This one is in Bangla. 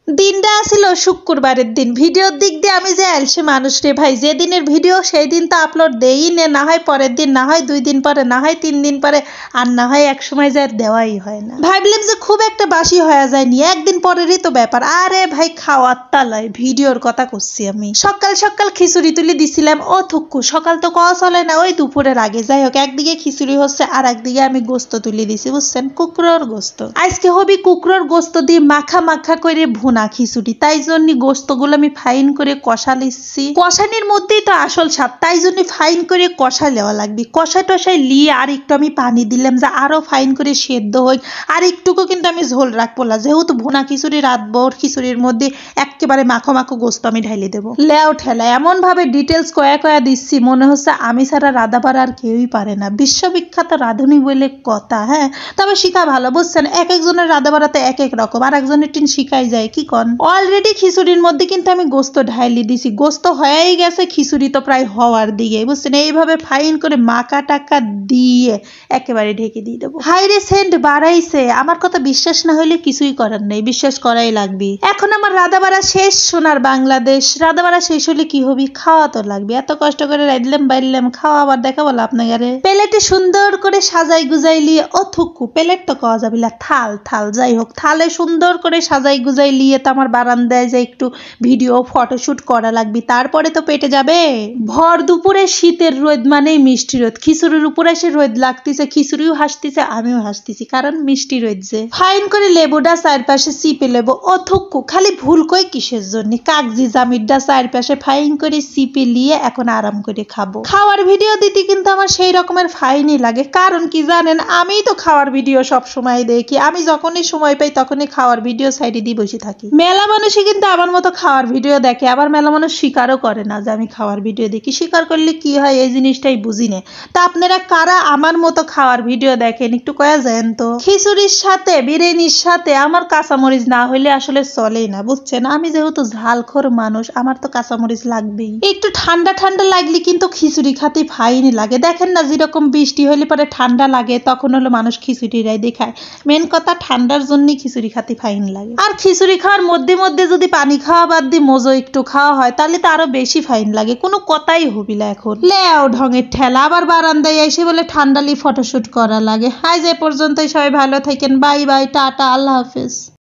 দিনটা আসিল শুক্রবারের দিন। ভিডিওর দিক দিয়ে আমি যে আলসে মানুষ রে ভাই, যে দিনের ভিডিও সেই দিন তো আপলোড দেই না হয় পরের দিন, না হয় 2 দিন পরে, না হয় 3 দিন পরে, আর না হয় এক সময় যা দেওয়াই হয় না। ভাবলাম যে খুব একটা বাসি হয়ে যায়নি, একদিন পরেরই তো ব্যাপার। আরে ভাই খাওয়ার তালয় ভিডিওর কথা করছি আমি। সকাল সকাল খিচুড়ি তুলে দিছিলাম। ও থুক্কু, সকাল তো কওয়া চলে না, ওই দুপুরের আগে। যাই হোক, একদিকে খিচুড়ি হচ্ছে আর একদিকে আমি গোস্ত তুলে দিছি, বুঝছেন, কুকুরের গোস্ত। আজকে হবি কুকুরের গোস্ত দিয়ে মাখা মাখা করে ভুনা খিচুড়ি। তাই জন্য গোস্তগুলো আমি ফাইন করে কষা লিচ্ছি। কষানির মধ্যেই তো আসল স্বাদ, তাই জন্য ফাইন করে কষা নেওয়া লাগবে। কষা টষায় লিয়ে আর একটু আমি পানি দিলাম যে আরো ফাইন করে সেদ্ধ হয়। আর একটুকু কিন্তু আমি ঝোল রাখবো না, যেহেতু ভুনা খিচুড়ি রাতভর খিচুড়ির মধ্যে একেবারে মাখো মাখো গোস্ত আমি ঢাইলে দেবো। লেও ঠেলা এমন ভাবে ডিটেলস কয়া কয়া দিচ্ছি, মনে হচ্ছে আমি ছাড়া রাঁধাবার আর কেউই পারে না। বিশ্ববিখ্যাত রাঁধুনি বলে কথা। হ্যাঁ, তবে শিখা ভালো, বুঝছেন, এক একজনের রাঁধা বাড়াতে এক এক রকম, আর একজনের টিন শিখাই যায় কি কন। অলরেডি খিচুড়ির মধ্যে কিন্তু আমি গোস্ত ঢাইলি দিছি। গোস্ত হয়েই গেছে, খিচুড়ি তো প্রায় হওয়ার দিকে, বুঝছেন। এইভাবে ফাইন করে মাকা টাকা দিয়ে একেবারে ঢেকে দিয়ে দেবো। হাইরে সেন্ট বাড়াইছে। আমার কথা বিশ্বাস না হলে কিছুই করার নেই, বিশ্বাস করাই লাগবে। এখন আমার রাঁধা বাড়া শেষ, সোনার বাংলাদেশ। রাঁধা বাড়া শেষ হলে কি হবি, খাওয়া তো লাগবে। এত কষ্ট করে রাঁধলাম বাইরলাম, খাওয়া আবার দেখা বলো আপনাকে। প্লেটে সুন্দর করে সাজাই গুজাই লিয়ে, ও থুকু প্লেট তো খাওয়া যাবে না, থাল থাল, যাই হোক, থালে সুন্দর করে সাজাই গুজাই লিয়ে তো আমার বারান্দায় যে একটু ভিডিও ফটোশুট করা লাগবে, তারপরে তো পেটে যাবে। ভর দুপুরে শীতের রোদ মানেই মিষ্টি রোদ। খিচুড়ির উপরে সে রোদ লাগতেছে, খিচুড়িও হাসতেছে, আমিও হাসতেছি, কারণ মিষ্টি রোদ যে। ফাইন করে লেবুটা চারপাশে চিপে লেবো। ও থুকু, খালি ভুল কই কিসের জন্য। কাগজি জামিরটা চারপাশে ফাইন করে চিপে লিয়ে এখন আরাম করে খাবো। খাওয়ার ভিডিও দিতে কিন্তু আমার সেই রকমের ফাইনই লাগে, কারণ কি জানেন, আমিই তো খাওয়ার ভিডিও সব সময় দেখি। আমি যখনই সময় পাই তখনই খাওয়ার ভিডিও সাইডে দিয়ে বসে থাকি। মেলা মানুষই কিন্তু আমার মতো খাওয়ার ভিডিও দেখে, আবার মেলা মানুষ স্বীকারও করে না যে আমি খাওয়ার ভিডিও দেখি। স্বীকার করলে কি হয় এই জিনিসটাই বুঝি না। তা আপনারা কারা আমার মতো খাওয়ার ভিডিও দেখেন একটু কয়া যান তো। খিচুড়ির সাথে বিরিয়ানির সাথে আমার কাঁচামরিচ না হইলে আসলে চলেই না, বুঝছেন। আমি যেহেতু ঝালখোর মানুষ, আমার তো কাঁচামরিচ লাগবেই। একটু ঠান্ডা ঠান্ডা লাগলে কিন্তু খিচুড়ি খাতে ফাইনই লাগে। দেখেন না, যেরকম বৃষ্টি হলে পরে ঠান্ডা লাগে, তখন হলো মানুষ খিচুড়িরাই দেখায়। মেন কথা, ঠান্ডার জন্যই খিচুড়ি খাতে ফাইন লাগে। আর খিচুড়ি খাওয়ার মধ্যে মধ্যে যদি পানি খাওয়া বাদ দিয়ে মোজো একটু খাওয়া হয়, তাহলে তো আরো বেশি ফাইন লাগে। কোনো কথাই হবিলা এখন। লেও ঢঙের ঠেলা, আবার বারান্দায় এসে বলে ঠান্ডালি ফটোশুট করা লাগে। আজ এ পর্যন্তই, সবাই ভালো থাকেন, বাই বাই, টাটা, আল্লাহ হাফেজ।